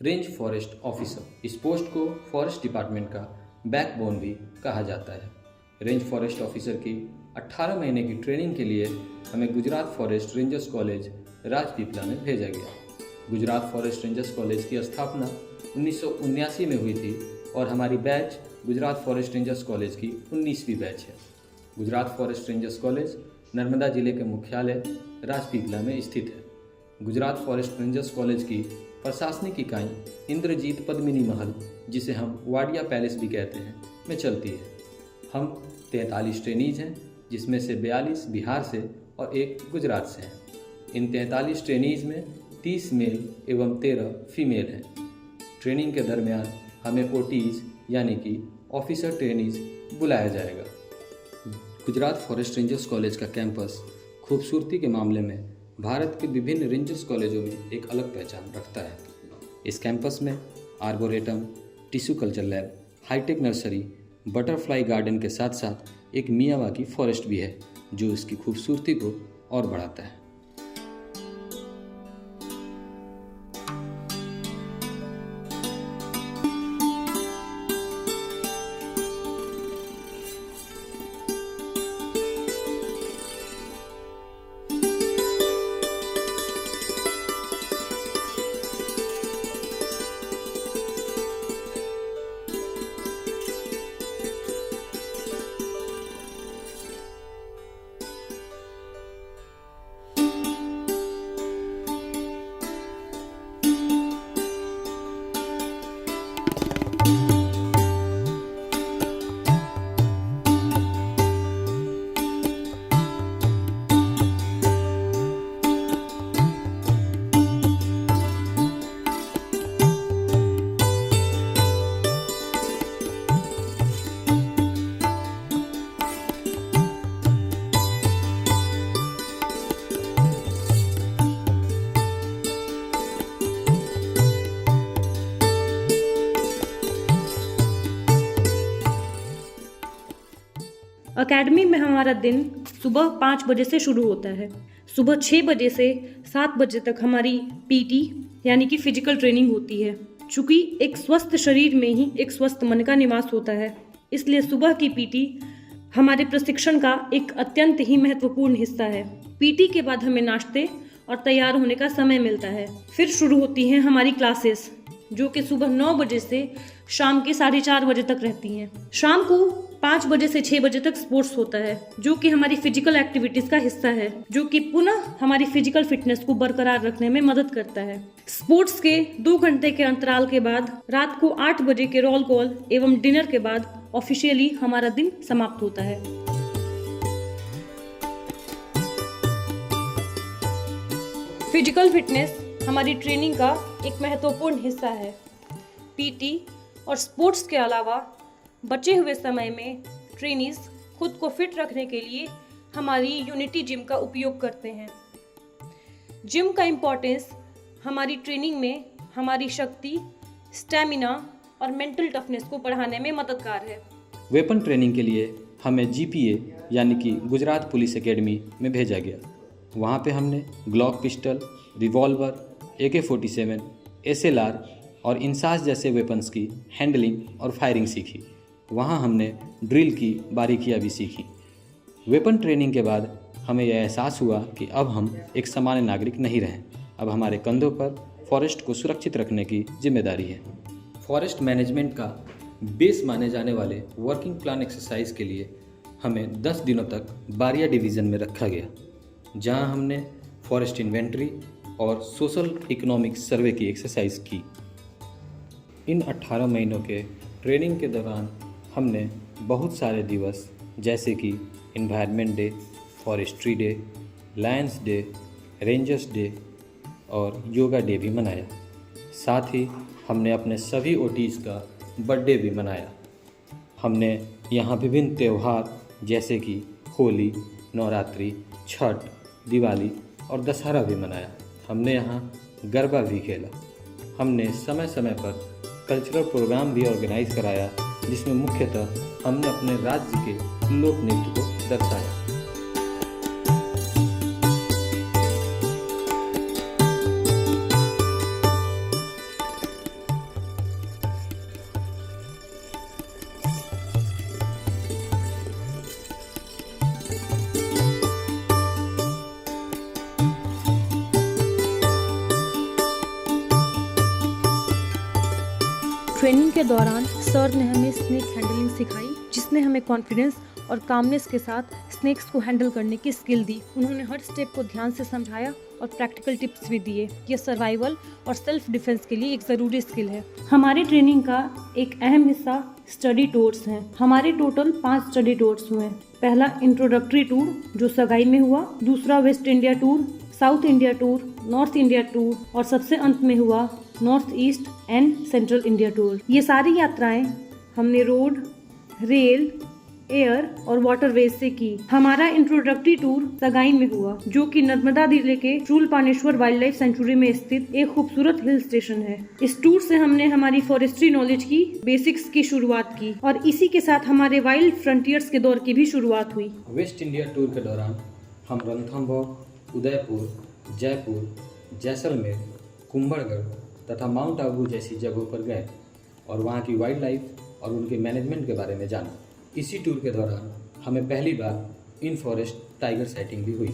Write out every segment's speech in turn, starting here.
Range forest officer, इस post को forest department का बैकबोन भी कहा जाता है। रेंज फॉरेस्ट ऑफिसर की 18 महीने की ट्रेनिंग के लिए हमें Gujarat forest rangers college Rajpipla में भेजा गया। गुजरात फॉरेस्ट रेंजर्स कॉलेज की स्थापना 1979 में हुई थी और हमारी batch Gujarat forest rangers college की 19वीं बैच है। Gujarat forest rangers college Narmada जिले के मुख्यालय राजपीपला में स्थित है। गुजरात फॉरेस्ट रेंजर्स कॉलेज की प्रशासनिक इकाई इंद्रजीत पद्मिनी महल, जिसे हम वाडिया पैलेस भी कहते हैं, में चलती है। हम 43 ट्रेनीज हैं, जिसमें से 42 बिहार से और एक गुजरात से हैं। इन 43 ट्रेनीज में 30 मेल एवं 13 फीमेल हैं। ट्रेनिंग के दरमियान हमें ओटीज यानी कि ऑफिसर ट्रेनीज बुलाया जाएगा। गुजरात फॉरेस्ट रेंजर्स कॉलेज का कैंपस खूबसूरती के मामले में भारत के विभिन्न रेंजर्स कॉलेजों में एक अलग पहचान रखता है। इस कैंपस में arboretum, tissue culture lab, high tech nursery, butterfly garden के साथ साथ एक मियावाकी फॉरेस्ट भी है, जो इसकी खूबसूरती को और बढ़ाता है। अकेडमी में हमारा दिन सुबह 5 बजे से शुरू होता है। सुबह 6 बजे से 7 बजे तक हमारी पीटी यानी कि फिजिकल ट्रेनिंग होती है। चूँकि एक स्वस्थ शरीर में ही एक स्वस्थ मन का निवास होता है, इसलिए सुबह की पीटी हमारे प्रशिक्षण का एक अत्यंत ही महत्वपूर्ण हिस्सा है। पीटी के बाद हमें नाश्ते और तैयार होने का समय मिलता है। फिर शुरू होती हैं हमारी क्लासेस, जो कि सुबह 9 बजे से शाम के 4:30 बजे तक रहती हैं। शाम को 5 बजे से 6 बजे तक स्पोर्ट्स होता है, जो कि हमारी फिजिकल एक्टिविटीज का हिस्सा है, जो कि पुनः हमारी फिजिकल फिटनेस को बरकरार रखने में मदद करता है। स्पोर्ट्स के 2 घंटे के अंतराल के बाद रात को 8 बजे के रोल कॉल एवं डिनर के बाद ऑफिशियली हमारा दिन समाप्त होता है। फिजिकल फिटनेस हमारी ट्रेनिंग का एक महत्वपूर्ण हिस्सा है। पीटी और स्पोर्ट्स के अलावा बचे हुए समय में ट्रेनीज खुद को फिट रखने के लिए हमारी यूनिटी जिम का उपयोग करते हैं। जिम का इम्पोर्टेंस हमारी ट्रेनिंग में हमारी शक्ति, स्टैमिना और मेंटल टफनेस को बढ़ाने में मददगार है। वेपन ट्रेनिंग के लिए हमें जीपीए यानी कि गुजरात पुलिस एकेडमी में भेजा गया। वहाँ पे हमने Glock pistol, revolver, AK-47, SLR और इंसास जैसे वेपन्स की हैंडलिंग और फायरिंग सीखी। वहाँ हमने ड्रिल की बारीकियाँ भी सीखी। वेपन ट्रेनिंग के बाद हमें यह एहसास हुआ कि अब हम एक सामान्य नागरिक नहीं रहे। अब हमारे कंधों पर फॉरेस्ट को सुरक्षित रखने की जिम्मेदारी है। फॉरेस्ट मैनेजमेंट का बेस माने जाने वाले वर्किंग प्लान एक्सरसाइज के लिए हमें 10 दिनों तक बारिया डिवीज़न में रखा गया, जहाँ हमने फॉरेस्ट इन्वेंट्री और सोशल इकोनॉमिक सर्वे की एक्सरसाइज की। इन 18 महीनों के ट्रेनिंग के दौरान हमने बहुत सारे दिवस जैसे कि environment day, forestry day, Lions day, rangers day और योगा डे भी मनाया। साथ ही हमने अपने सभी ओटीज़ का बर्थडे भी मनाया। हमने यहाँ विभिन्न त्यौहार जैसे कि होली, नवरात्रि, छठ, दिवाली और दशहरा भी मनाया। हमने यहाँ गरबा भी खेला। हमने समय समय पर कल्चरल प्रोग्राम भी ऑर्गेनाइज कराया, जिसमें मुख्यतः हमने अपने राज्य के लोक नृत्य को दर्शाया। ट्रेनिंग के दौरान सर ने हमें स्नेक हैंडलिंग सिखाई, जिसने हमें कॉन्फिडेंस और कामनेस के साथ स्नेक्स को हैंडल करने की स्किल दी। उन्होंने हर स्टेप को ध्यान से समझाया और प्रैक्टिकल टिप्स भी दिए। यह सर्वाइवल और सेल्फ डिफेंस के लिए एक ज़रूरी स्किल है। हमारी ट्रेनिंग का एक अहम हिस्सा स्टडी टूर्स हैं। हमारे टोटल 5 स्टडी टूर्स हुए। पहला इंट्रोडक्टरी टूर जो सगाई में हुआ, दूसरा waste India tour, south India tour, north India tour और सबसे अंत में हुआ north east and central India tour. ये सारी यात्राएं हमने रोड, रेल, एयर और वाटरवेज से की। हमारा इंट्रोडक्टरी टूर सगाई में हुआ, जो कि नर्मदा जिले के शूलपानेश्वर वाइल्ड लाइफ सेंचुरी में स्थित एक खूबसूरत हिल स्टेशन है। इस टूर से हमने हमारी फॉरेस्ट्री नॉलेज की बेसिक्स की शुरुआत की और इसी के साथ हमारे वाइल्ड फ्रंटियर्स के दौर की भी शुरुआत हुई। वेस्ट इंडिया टूर के दौरान हम रणथंभौर, उदयपुर, जयपुर, जैसलमेर, कुंभलगढ़ तथा माउंट आबू जैसी जगहों पर गए और वहाँ की वाइल्ड लाइफ और उनके मैनेजमेंट के बारे में जाना। इसी टूर के दौरान हमें पहली बार इन फॉरेस्ट टाइगर साइटिंग भी हुई।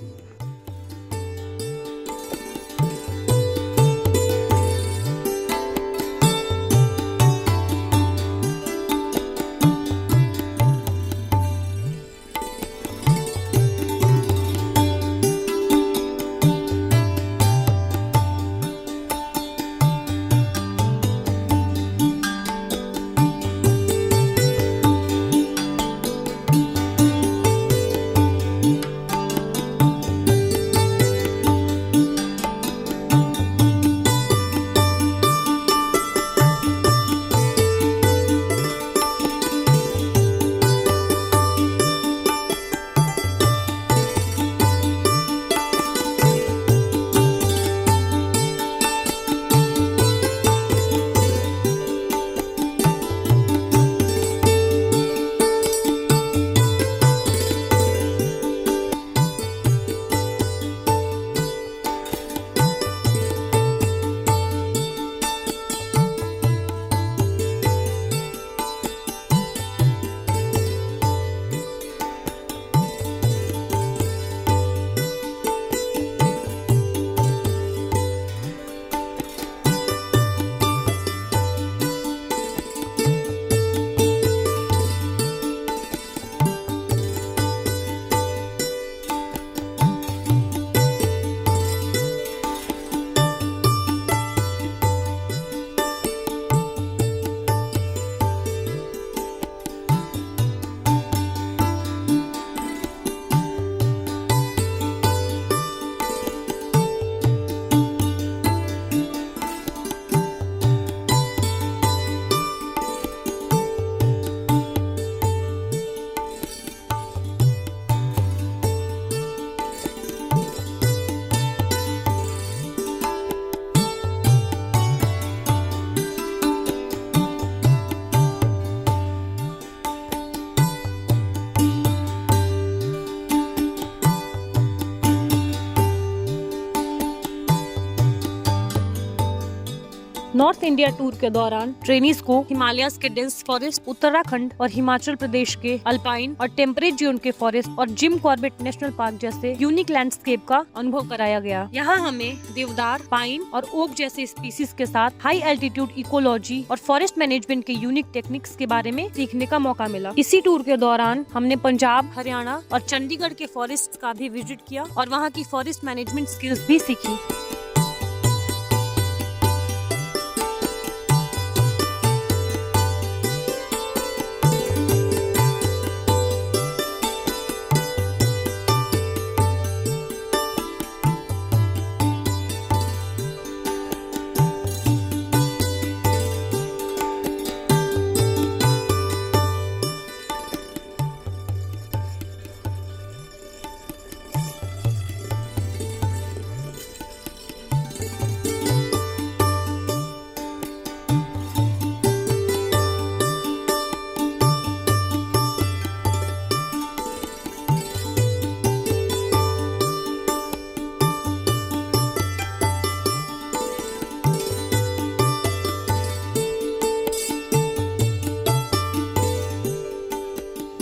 नॉर्थ इंडिया टूर के दौरान ट्रेनीज को हिमालयस के डेंस फॉरेस्ट, उत्तराखंड और हिमाचल प्रदेश के अल्पाइन और टेम्परेट जोन के फॉरेस्ट और जिम कॉर्बेट नेशनल पार्क जैसे यूनिक लैंडस्केप का अनुभव कराया गया। यहाँ हमें देवदार, पाइन और ओक जैसे स्पीसीज के साथ हाई एल्टीट्यूड इकोलॉजी और फॉरेस्ट मैनेजमेंट के यूनिक टेक्निक्स के बारे में सीखने का मौका मिला। इसी टूर के दौरान हमने पंजाब, हरियाणा और चंडीगढ़ के फॉरेस्ट का भी विजिट किया और वहाँ की फॉरेस्ट मैनेजमेंट स्किल्स भी सीखी।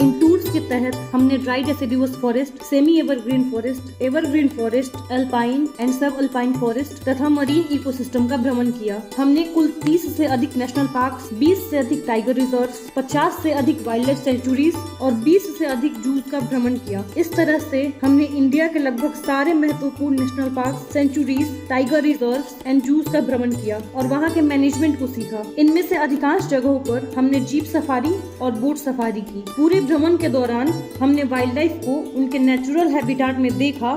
इन टूर्स के तहत हमने dry deciduous forest, semi evergreen forest, alpine and सब अल्पाइन फॉरेस्ट तथा मरीन इकोसिस्टम का भ्रमण किया। हमने कुल 30 से अधिक नेशनल पार्क्स, 20 से अधिक टाइगर रिजर्व्स, 50 से अधिक वाइल्ड लाइफ सेंचुरीज और 20 से अधिक जूज का भ्रमण किया। इस तरह से हमने इंडिया के लगभग सारे महत्वपूर्ण national park, sanctuaries, tiger reserves and zoos का भ्रमण किया और वहाँ के मैनेजमेंट को सीखा। इनमें से अधिकांश जगहों पर हमने जीप सफारी और बोट सफारी की। पूरे भ्रमण के दौरान हमने वाइल्ड लाइफ को उनके नेचुरल हैबिटाट में देखा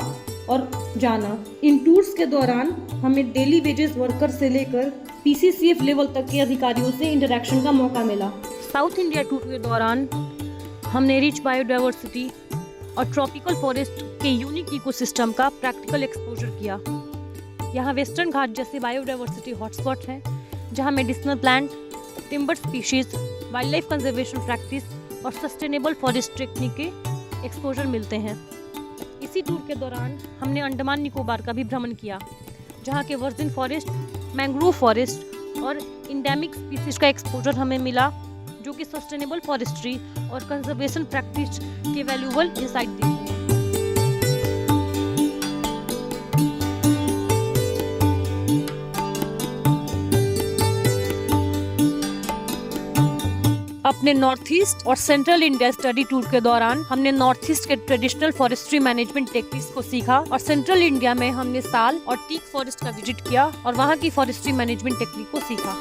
और जाना। इन टूर्स के दौरान हमें डेली वेजेस वर्कर से लेकर PCCF लेवल तक के अधिकारियों से इंटरेक्शन का मौका मिला। साउथ इंडिया टूर के दौरान हमने रिच बायोडाइवर्सिटी और ट्रॉपिकल फॉरेस्ट के यूनिक इकोसिस्टम का प्रैक्टिकल एक्सपोजर किया। यहाँ वेस्टर्न घाट जैसे बायोडाइवर्सिटी हॉटस्पॉट हैं, जहाँ medicinal plant, timber species, wild life conservation practice और सस्टेनेबल फॉरेस्ट टेक्निक के एक्सपोजर मिलते हैं। इसी टूर के दौरान हमने अंडमान निकोबार का भी भ्रमण किया, जहाँ के वर्जिन फॉरेस्ट, मैंग्रोव फॉरेस्ट और इंडेमिक स्पीसीज का एक्सपोजर हमें मिला, जो कि सस्टेनेबल फॉरेस्ट्री और कंजर्वेशन प्रैक्टिस के वैल्यूएबल इंसाइट देते हैं। अपने नॉर्थ ईस्ट और सेंट्रल इंडिया स्टडी टूर के दौरान हमने नॉर्थ ईस्ट के ट्रेडिशनल फॉरेस्ट्री मैनेजमेंट टेक्निक्स को सीखा और सेंट्रल इंडिया में हमने साल और टीक फॉरेस्ट का विजिट किया और वहाँ की फॉरेस्ट्री मैनेजमेंट टेक्निक को सीखा।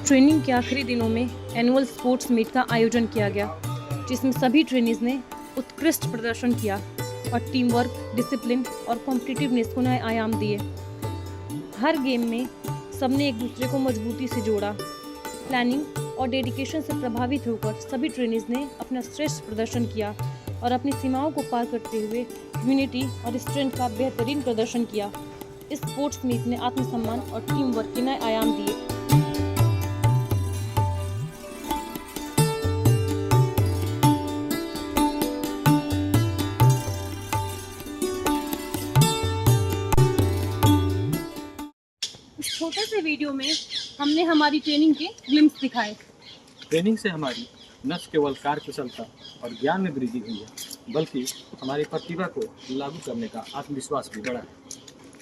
ट्रेनिंग के आखिरी दिनों में एनुअल स्पोर्ट्स मीट का आयोजन किया गया, जिसमें सभी ट्रेनीज ने उत्कृष्ट प्रदर्शन किया और टीम वर्क, डिसिप्लिन और कॉम्पिटिटिवनेस को नए आयाम दिए। हर गेम में सबने एक दूसरे को मजबूती से जोड़ा। प्लानिंग और डेडिकेशन से प्रभावित होकर सभी ट्रेनीज ने अपना श्रेष्ठ प्रदर्शन किया और अपनी सीमाओं को पार करते हुए यूनिटी और स्ट्रेंथ का बेहतरीन प्रदर्शन किया। इस स्पोर्ट्स मीट ने आत्मसम्मान और टीम वर्क के नए आयाम दिए। छोटे से वीडियो में हमने हमारी ट्रेनिंग के ग्लिम्स दिखाए। ट्रेनिंग से हमारी न केवल कार्यकुशलता और ज्ञान में वृद्धि हुई है, बल्कि हमारी प्रतिभा को लागू करने का आत्मविश्वास भी बढ़ा है।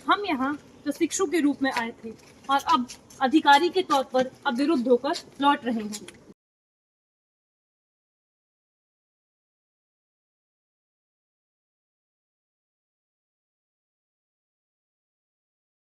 हम यहाँ प्रशिक्षु के रूप में आए थे और अब अधिकारी के तौर पर अविरुद्ध होकर लौट रहे हैं।